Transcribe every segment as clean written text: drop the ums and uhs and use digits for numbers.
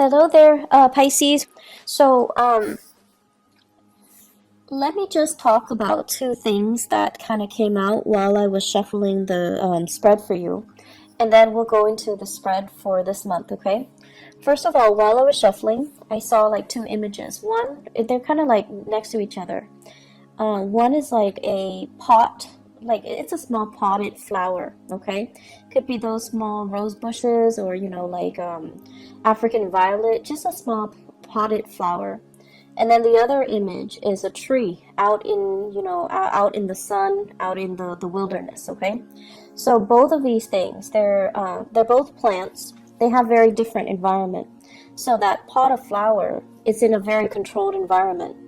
Hello there, Pisces. So, let me just talk about two things that kind of came out while I was shuffling the spread for you, and then we'll go into the spread for this month, okay? First of all, while I was shuffling, I saw like two images. One, they're kind of like next to each other. One is like a pot, like it's a small potted flower, okay? Could be those small rose bushes or, like African violet, just a small potted flower. And then the other image is a tree out in, out in the sun, out in the wilderness, okay? So both of these things, they're both plants. They have very different environment. So that pot of flower is in a very controlled environment.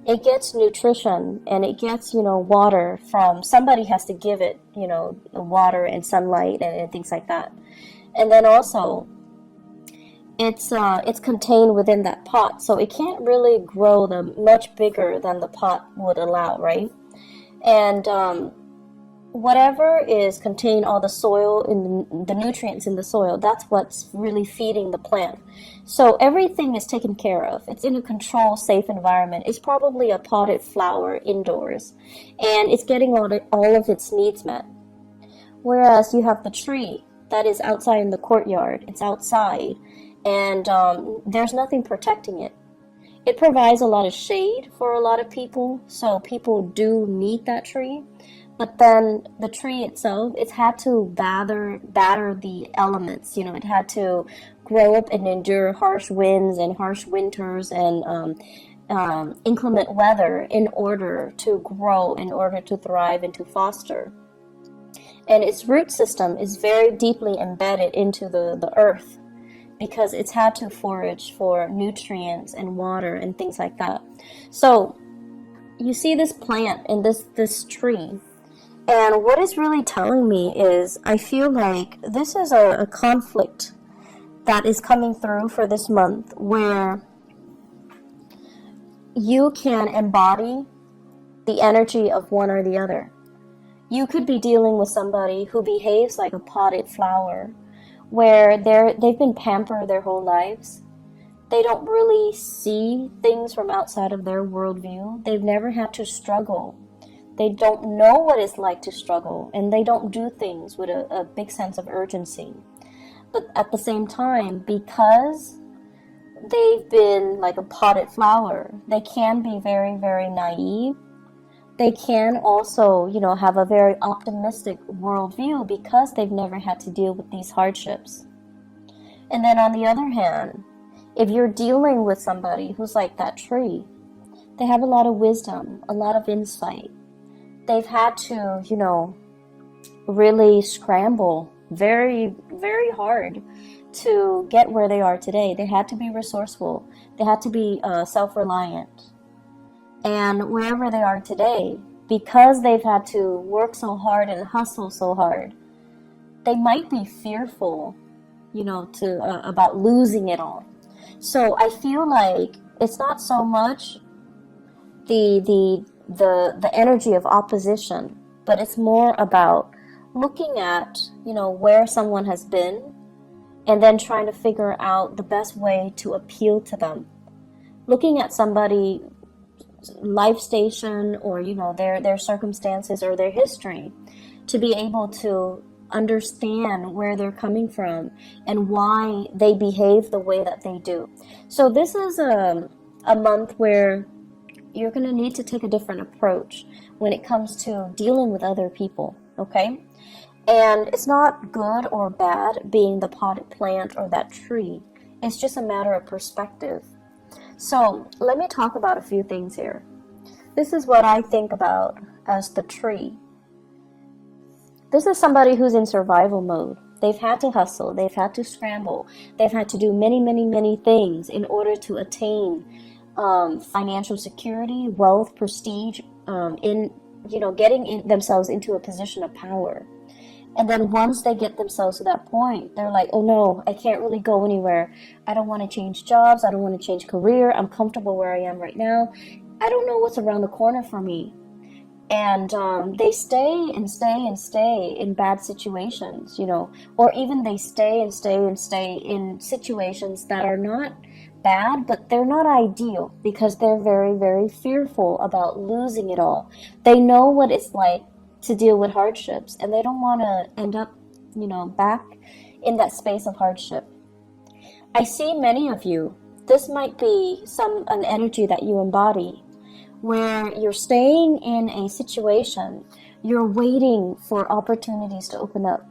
It gets nutrition and it gets, water from somebody has to give it, water and sunlight and things like that. And then also it's contained within that pot, so it can't really grow much bigger than the pot would allow, right? And whatever is contained, all the soil in the nutrients in the soil, that's what's really feeding the plant. So everything is taken care of. It's in a controlled, safe environment. It's probably a potted flower indoors, and it's getting all of its needs met. Whereas you have the tree that is outside in the courtyard. It's outside, and there's nothing protecting it. It provides a lot of shade for a lot of people, so people do need that tree. But then the tree itself, it's had to batter the elements. It had to grow up and endure harsh winds and harsh winters and inclement weather in order to grow, in order to thrive and to foster. And its root system is very deeply embedded into the earth because it's had to forage for nutrients and water and things like that. So you see this plant and this tree. And what it's really telling me is I feel like this is a conflict that is coming through for this month where you can embody the energy of one or the other. You could be dealing with somebody who behaves like a potted flower, where they've been pampered their whole lives. They don't really see things from outside of their worldview. They've never had to struggle. They don't know what it's like to struggle, and they don't do things with a big sense of urgency. But at the same time, because they've been like a potted flower, they can be very, very naive. They can also, have a very optimistic worldview because they've never had to deal with these hardships. And then on the other hand, if you're dealing with somebody who's like that tree, they have a lot of wisdom, a lot of insight. They've had to, really scramble very, very hard to get where they are today. They had to be resourceful. They had to be self-reliant. And wherever they are today, because they've had to work so hard and hustle so hard, they might be fearful, about losing it all. So I feel like it's not so much the energy of opposition, but it's more about looking at, where someone has been and then trying to figure out the best way to appeal to them. Looking at somebody life station or their circumstances or their history to be able to understand where they're coming from and why they behave the way that they do. So this is a month where you're going to need to take a different approach when it comes to dealing with other people, okay? And it's not good or bad being the potted plant or that tree. It's just a matter of perspective. So let me talk about a few things here. This is what I think about as the tree. This is somebody who's in survival mode. They've had to hustle. They've had to scramble. They've had to do many, many, many things in order to attain financial security, wealth, prestige, getting themselves into a position of power. And then once they get themselves to that point, they're like, oh no, I can't really go anywhere. I don't want to change jobs. I don't want to change career. I'm comfortable where I am right now. I don't know what's around the corner for me. And they stay and stay and stay in bad situations, you know, or even they stay and stay and stay in situations that are not bad, but they're not ideal because they're very, very fearful about losing it all. They know what it's like to deal with hardships, and they don't want to end up, you know, back in that space of hardship. I see many of you, this might be an energy that you embody, where you're staying in a situation, you're waiting for opportunities to open up.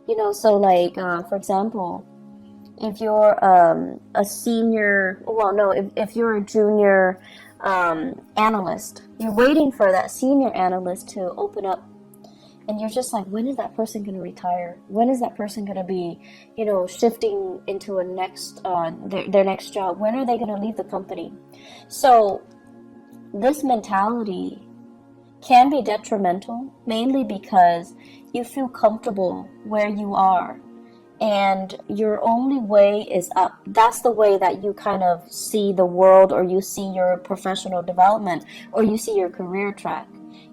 You know, so like, for example, if you're a senior, well, no, if you're a junior analyst, you're waiting for that senior analyst to open up. And you're just like, when is that person going to retire? When is that person going to be, you know, shifting into a next, their next job? When are they going to leave the company? So this mentality can be detrimental, mainly because you feel comfortable where you are and your only way is up. That's the way that you kind of see the world, or you see your professional development, or you see your career track.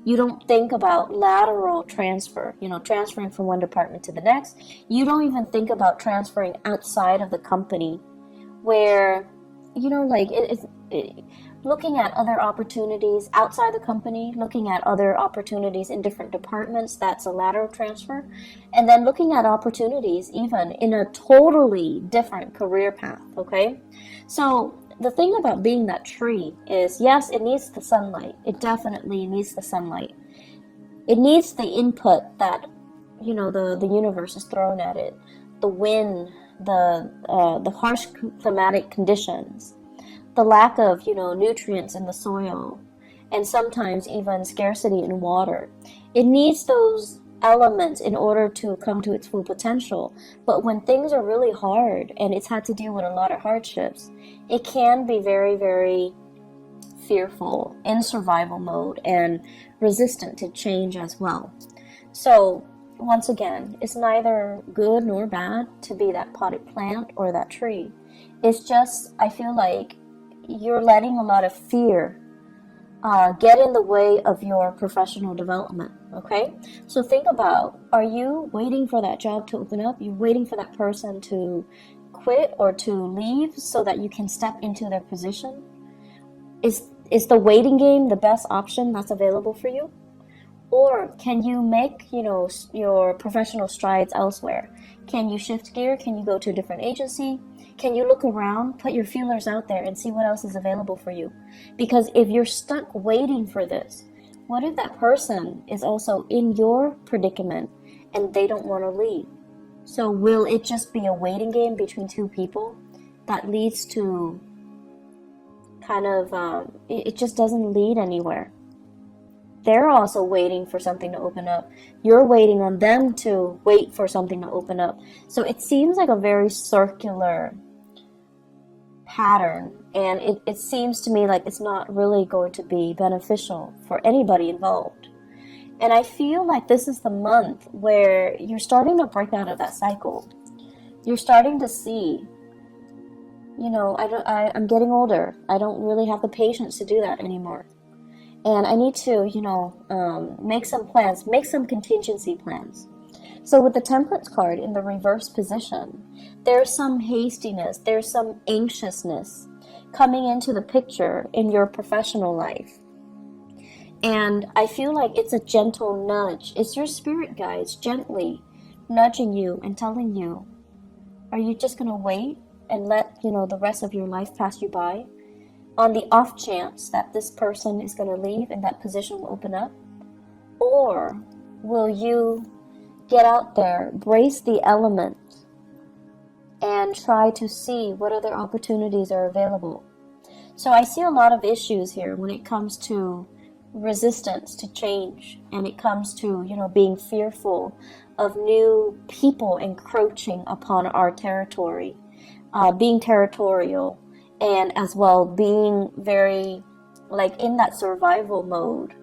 You don't think about lateral transfer, you know, transferring from one department to the next. You don't even think about transferring outside of the company, where, you know, like looking at other opportunities outside the company, looking at other opportunities in different departments, that's a lateral transfer. And then looking at opportunities even in a totally different career path, okay? So the thing about being that tree is, yes, it needs the sunlight. It definitely needs the sunlight. It needs the input that, you know, the universe is throwing at it. The wind, the harsh climatic conditions, the lack of, you know, nutrients in the soil, and sometimes even scarcity in water. It needs those elements in order to come to its full potential. But when things are really hard and it's had to deal with a lot of hardships, it can be very, very fearful, in survival mode, and resistant to change as well. So once again, it's neither good nor bad to be that potted plant or that tree. It's just, I feel like you're letting a lot of fear get in the way of your professional development, okay? So think about, are you waiting for that job to open up? You're waiting for that person to quit or to leave so that you can step into their position? Is the waiting game the best option that's available for you? Or can you make, you know, your professional strides elsewhere? Can you shift gear? Can you go to a different agency? Can you look around, put your feelers out there, and see what else is available for you? Because if you're stuck waiting for this, what if that person is also in your predicament and they don't want to leave? So will it just be a waiting game between two people that leads to kind of, it just doesn't lead anywhere? They're also waiting for something to open up. You're waiting on them to wait for something to open up. So it seems like a very circular pattern, and it seems to me like it's not really going to be beneficial for anybody involved. And I feel like this is the month where you're starting to break out of that cycle. You're starting to see, you know, I'm getting older. I don't really have the patience to do that anymore. And I need to, you know, make some plans, make some contingency plans. So with the Temperance card in the reverse position, there's some hastiness, there's some anxiousness coming into the picture in your professional life. And I feel like it's a gentle nudge. It's your spirit guides gently nudging you and telling you, are you just going to wait and let, you know, the rest of your life pass you by on the off chance that this person is going to leave and that position will open up? Or will you get out there, brace the elements, and try to see what other opportunities are available? So I see a lot of issues here when it comes to resistance to change, and it comes to, you know, being fearful of new people encroaching upon our territory, being territorial, and as well being very, like, in that survival mode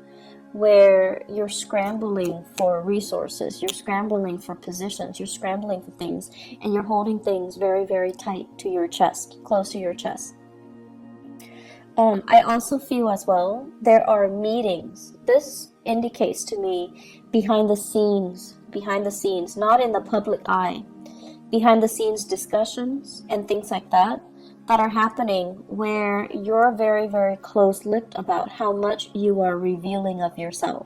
where you're scrambling for resources, you're scrambling for positions, you're scrambling for things, and you're holding things very, very tight to your chest, close to your chest. I also feel as well there are meetings. This indicates to me behind the scenes, not in the public eye, behind the scenes discussions and things like that are happening where you're very, very close-lipped about how much you are revealing of yourself.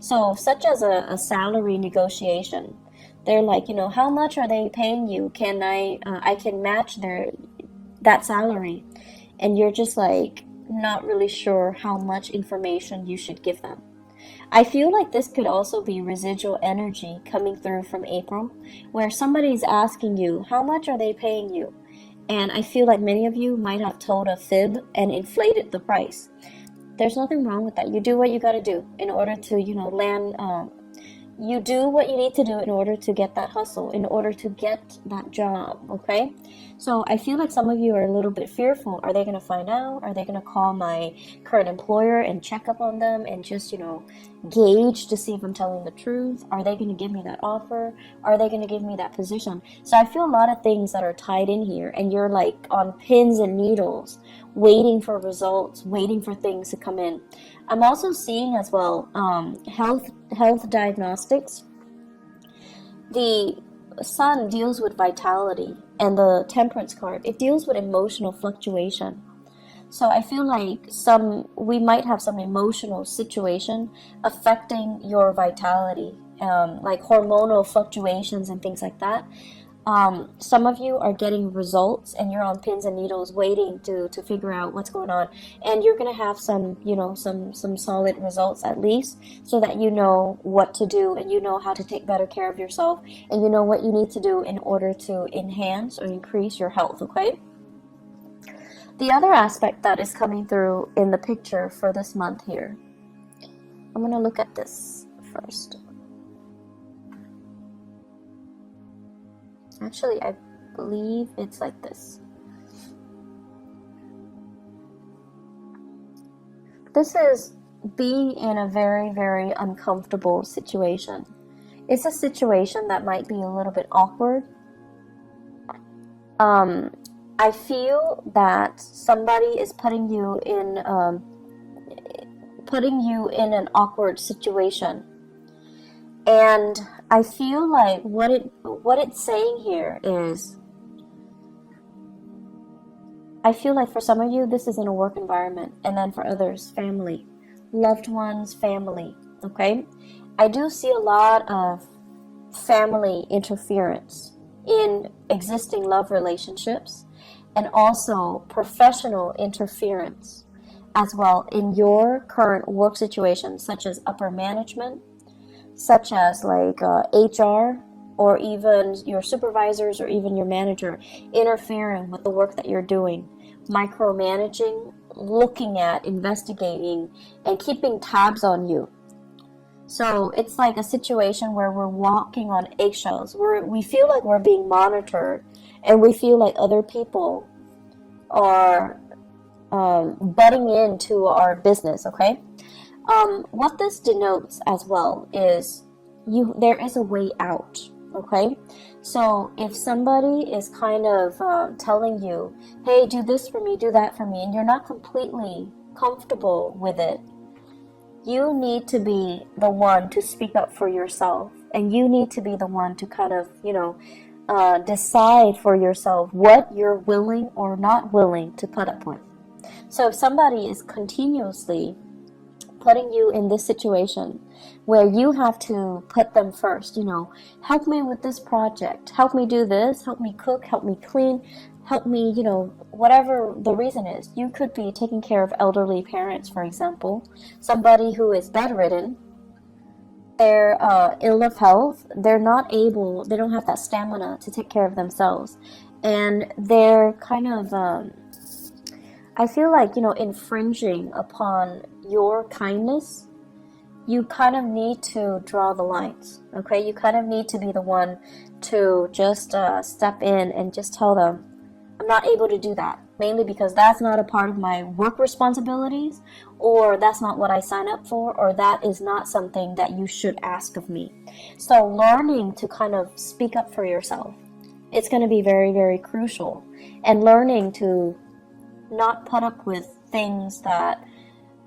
So such as a salary negotiation, they're like, how much are they paying you? Can I can match that salary. And you're just like not really sure how much information you should give them. I feel like this could also be residual energy coming through from April, where somebody's asking you, how much are they paying you? And I feel like many of you might have told a fib and inflated the price. There's nothing wrong with that. You do what you got to do in order to, land. You do what you need to do in order to get that hustle, in order to get that job, okay? So I feel like some of you are a little bit fearful. Are they going to find out? Are they going to call my current employer and check up on them and just, gauge to see if I'm telling the truth? Are they going to give me that offer? Are they going to give me that position? So I feel a lot of things that are tied in here, and you're like on pins and needles, waiting for results, waiting for things to come in. I'm also seeing as well health diagnostics. The sun deals with vitality, and the temperance card, it deals with emotional fluctuation. So I feel like we might have some emotional situation affecting your vitality, like hormonal fluctuations and things like that. Some of you are getting results and you're on pins and needles waiting to figure out what's going on, and you're going to have some solid results at least, so that you know what to do and you know how to take better care of yourself, and you know what you need to do in order to enhance or increase your health, okay? The other aspect that is coming through in the picture for this month here, I'm going to look at this first. Actually, I believe it's like this. This is being in a very, very uncomfortable situation. It's a situation that might be a little bit awkward. I feel that somebody is putting you in an awkward situation. And I feel like what it's saying here is, I feel like for some of you, this is in a work environment, and then for others, family, loved ones, family, okay? I do see a lot of family interference in existing love relationships, and also professional interference as well in your current work situation, such as upper management, such as like HR, or even your supervisors or even your manager interfering with the work that you're doing, micromanaging, looking at, investigating, and keeping tabs on you. So it's like a situation where we're walking on eggshells. We feel like we're being monitored, and we feel like other people are butting into our business, okay? What this denotes as well is there is a way out, okay? So if somebody is kind of telling you, hey, do this for me, do that for me, and you're not completely comfortable with it, you need to be the one to speak up for yourself, and you need to be the one to kind of, decide for yourself what you're willing or not willing to put up with. So if somebody is continuously putting you in this situation where you have to put them first, help me with this project, help me do this, help me cook, help me clean, help me, whatever the reason is. You could be taking care of elderly parents, for example, somebody who is bedridden, they're ill of health, they don't have that stamina to take care of themselves, and they're kind of, I feel like, infringing upon your kindness. You kind of need to draw the lines, okay? You kind of need to be the one to just step in and just tell them, I'm not able to do that, mainly because that's not a part of my work responsibilities, or that's not what I sign up for, or that is not something that you should ask of me. So learning to kind of speak up for yourself, it's going to be very, very crucial. And learning to not put up with things that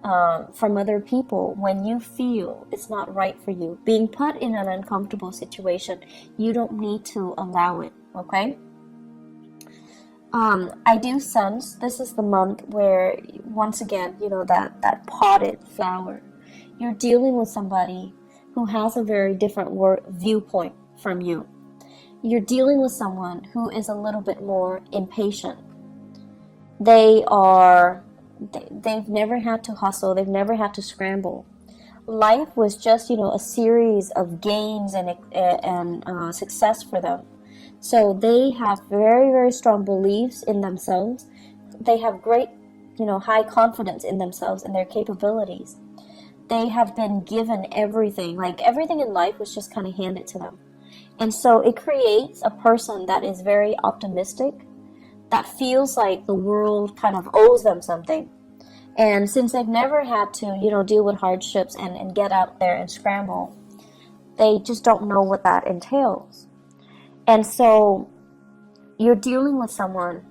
from other people when you feel it's not right for you. Being put in an uncomfortable situation, you don't need to allow it, okay? I do sense this is the month where, once again, that potted flower, you're dealing with somebody who has a very different viewpoint from you. You're dealing with someone who is a little bit more impatient. They've never had to hustle. They've never had to scramble. Life was just, a series of gains and success for them. So they have very, very strong beliefs in themselves. They have great, high confidence in themselves and their capabilities. They have been given everything. Like, everything in life was just kind of handed to them. And so it creates a person that is very optimistic, that feels like the world kind of owes them something. And since they've never had to, deal with hardships and get out there and scramble, they just don't know what that entails. And so you're dealing with someone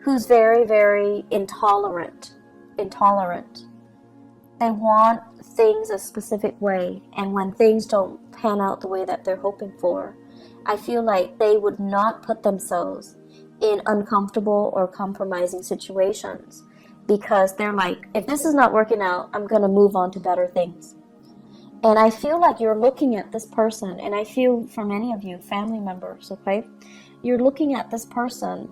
who's very, very intolerant. They want things a specific way, and when things don't pan out the way that they're hoping for, I feel like they would not put themselves in uncomfortable or compromising situations, because they're like, if this is not working out, I'm going to move on to better things. And I feel like you're looking at this person, and I feel for many of you, family members, okay, you're looking at this person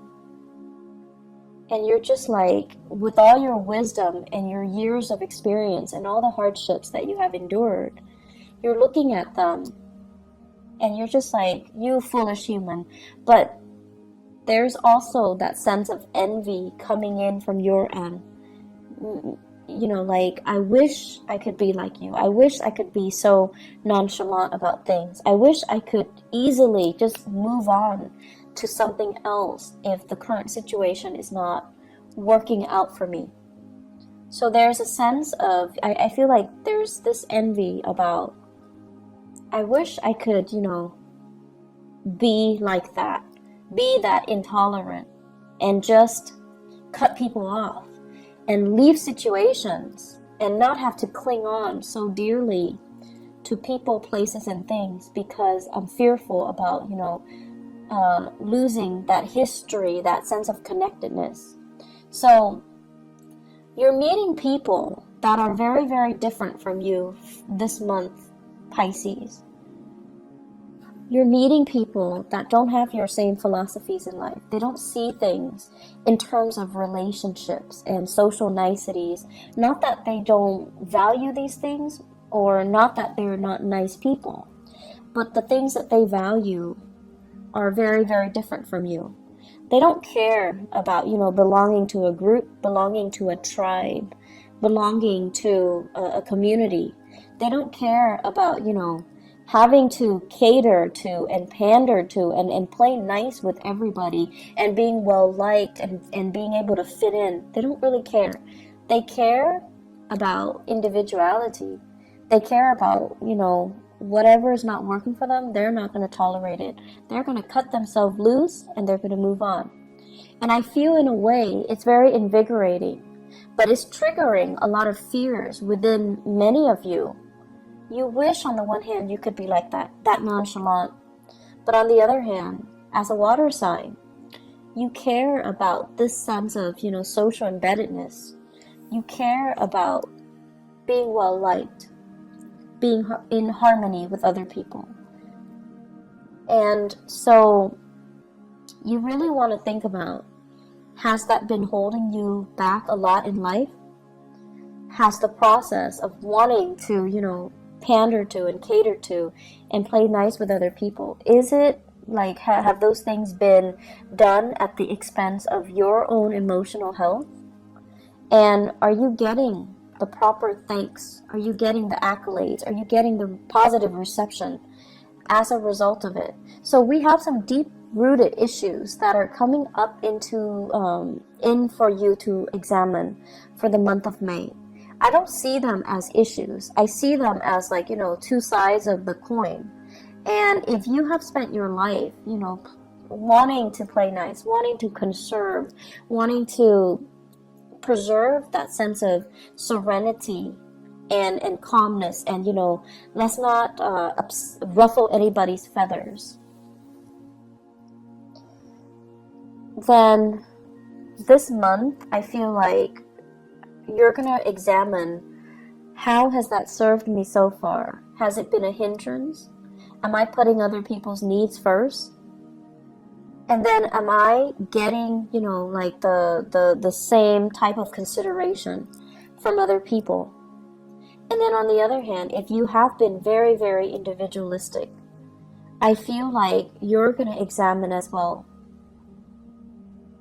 and you're just like, with all your wisdom and your years of experience and all the hardships that you have endured, you're looking at them and you're just like, you foolish human. But there's also that sense of envy coming in from your end. Like, I wish I could be like you. I wish I could be so nonchalant about things. I wish I could easily just move on to something else if the current situation is not working out for me. So there's a sense of, I feel like there's this envy about, I wish I could, be like that, be that intolerant, and just cut people off and leave situations and not have to cling on so dearly to people, places, and things, because I'm fearful about, losing that history, that sense of connectedness. So you're meeting people that are very, very different from you this month, Pisces. You're meeting people that don't have your same philosophies in life. They don't see things in terms of relationships and social niceties. Not that they don't value these things, or not that they're not nice people, but the things that they value are very, very different from you. They don't care about, belonging to a group, belonging to a tribe, belonging to a community. They don't care about, having to cater to and pander to and play nice with everybody and being well liked and being able to fit in. They don't really care. They care about individuality. They care about, whatever is not working for them, they're not going to tolerate it. They're going to cut themselves loose and they're going to move on. And I feel, in a way, it's very invigorating, but it's triggering a lot of fears within many of you. You wish, on the one hand, you could be like that nonchalant. But on the other hand, as a water sign, you care about this sense of, social embeddedness. You care about being well liked, being in harmony with other people. And so you really want to think about, has that been holding you back a lot in life? Has the process of wanting to, pander to and cater to and play nice with other people, is it like, have those things been done at the expense of your own emotional health? And are you getting the proper thanks? Are you getting the accolades? Are you getting the positive reception as a result of it? So we have some deep-rooted issues that are coming up in for you to examine for the month of May. I don't see them as issues. I see them as, like, two sides of the coin. And if you have spent your life, wanting to play nice, wanting to conserve, wanting to preserve that sense of serenity and calmness, and let's not ruffle anybody's feathers. Then this month, I feel like you're gonna examine, how has that served me so far? Has it been a hindrance? Am I putting other people's needs first? And then am I getting, like the same type of consideration from other people? And then on the other hand, if you have been very, very individualistic, I feel like you're going to examine as well.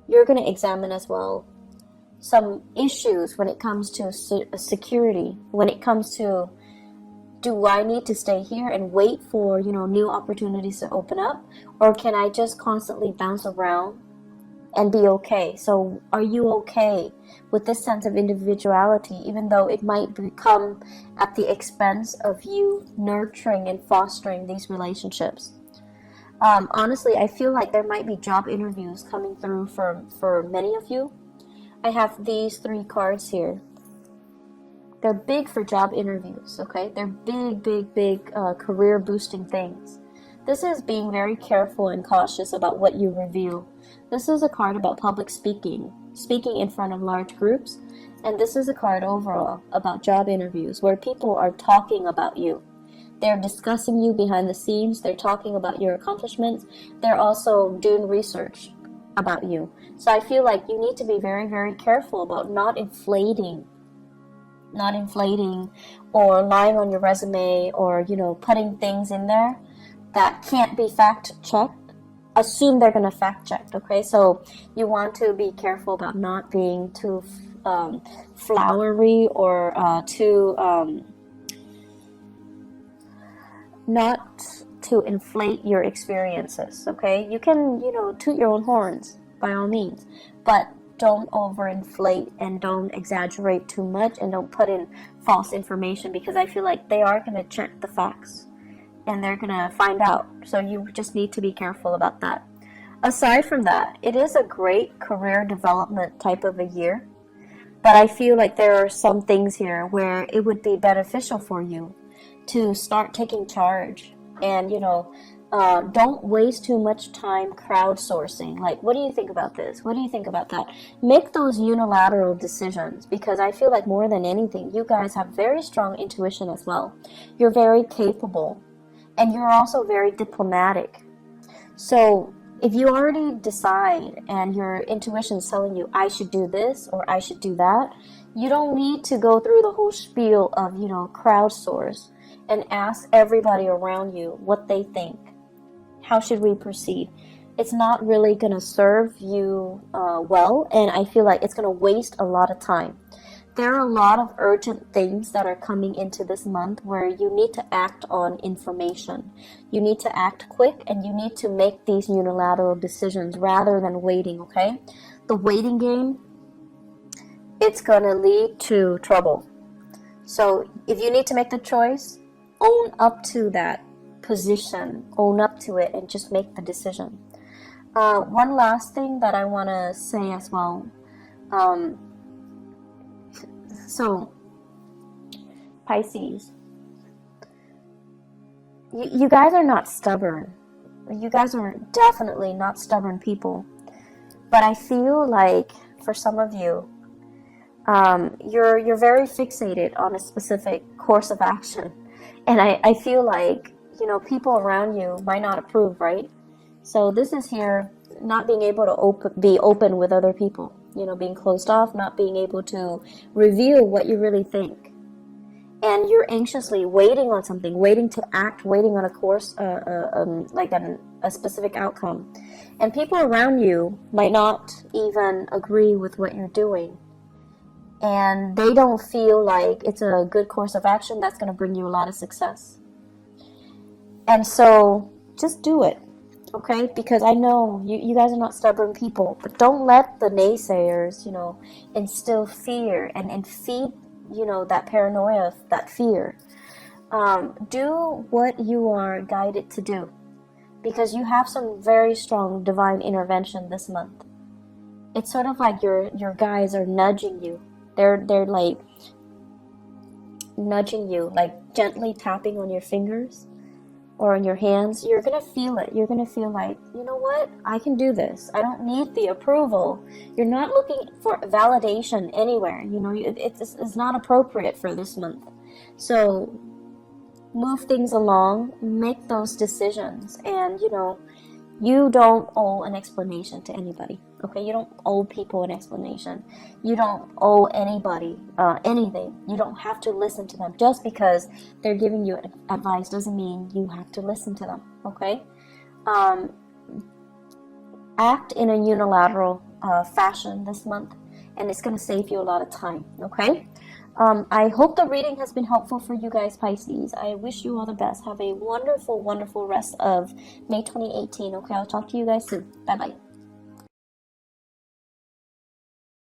You're going to examine as well some issues when it comes to security, when it comes to, do I need to stay here and wait for, new opportunities to open up? Or can I just constantly bounce around and be okay? So are you okay with this sense of individuality, even though it might become at the expense of you nurturing and fostering these relationships? Honestly, I feel like there might be job interviews coming through for many of you. I have these 3 cards here. They're big for job interviews, okay? They're big career boosting things. This is being very careful and cautious about what you reveal. This is a card about public speaking in front of large groups. And this is a card overall about job interviews where people are talking about you. They're discussing you behind the scenes. They're talking about your accomplishments. They're also doing research about you. So I feel like you need to be very, very careful about not inflating or lying on your resume, or putting things in there that can't be fact checked. Assume they're going to fact check, okay? So you want to be careful about not being too flowery or not to inflate your experiences, okay? You can toot your own horns by all means, but don't overinflate and don't exaggerate too much, and don't put in false information, because I feel like they are going to check the facts and they're going to find out. So you just need to be careful about that. Aside from that, it is a great career development type of a year, but I feel like there are some things here where it would be beneficial for you to start taking charge and don't waste too much time crowdsourcing. Like, what do you think about this? What do you think about that? Make those unilateral decisions, because I feel like more than anything, you guys have very strong intuition as well. You're very capable, and you're also very diplomatic. So if you already decide and your intuition is telling you, I should do this or I should do that, you don't need to go through the whole spiel of, crowdsource and ask everybody around you what they think. How should we proceed? It's not really going to serve you well, and I feel like it's going to waste a lot of time. There are a lot of urgent things that are coming into this month where you need to act on information. You need to act quick, and you need to make these unilateral decisions rather than waiting, okay? The waiting game, it's going to lead to trouble. So if you need to make the choice, own up to that position, own up to it, and just make the decision. One last thing that I want to say as well. So, Pisces, you guys are not stubborn. You guys are definitely not stubborn people. But I feel like for some of you, you're very fixated on a specific course of action. And I feel like, people around you might not approve, right? So this is here not being able to be open with other people, being closed off, not being able to reveal what you really think. And you're anxiously waiting on something, waiting to act, waiting on a course, like a specific outcome. And people around you might not even agree with what you're doing. And they don't feel like it's a good course of action that's going to bring you a lot of success. And so just do it, okay? Because I know you guys are not stubborn people, but don't let the naysayers, instill fear and feed, that paranoia, that fear. Do what you are guided to do, because you have some very strong divine intervention this month. it's sort of like your guides are nudging you. They're like nudging you, like gently tapping on your fingers or on your hands. You're gonna feel it. You're gonna feel like, you know what? I can do this. I don't need the approval. You're not looking for validation anywhere. You know, it's not appropriate for this month. So move things along, make those decisions, and you know, you don't owe an explanation to anybody. Okay, you don't owe people an explanation. You don't owe anybody anything. You don't have to listen to them. Just because they're giving you advice doesn't mean you have to listen to them. Okay, act in a unilateral fashion this month, and it's going to save you a lot of time. Okay. I hope the reading has been helpful for you guys, Pisces. I wish you all the best. Have a wonderful, wonderful rest of May 2018. Okay, I'll talk to you guys soon. Bye-bye.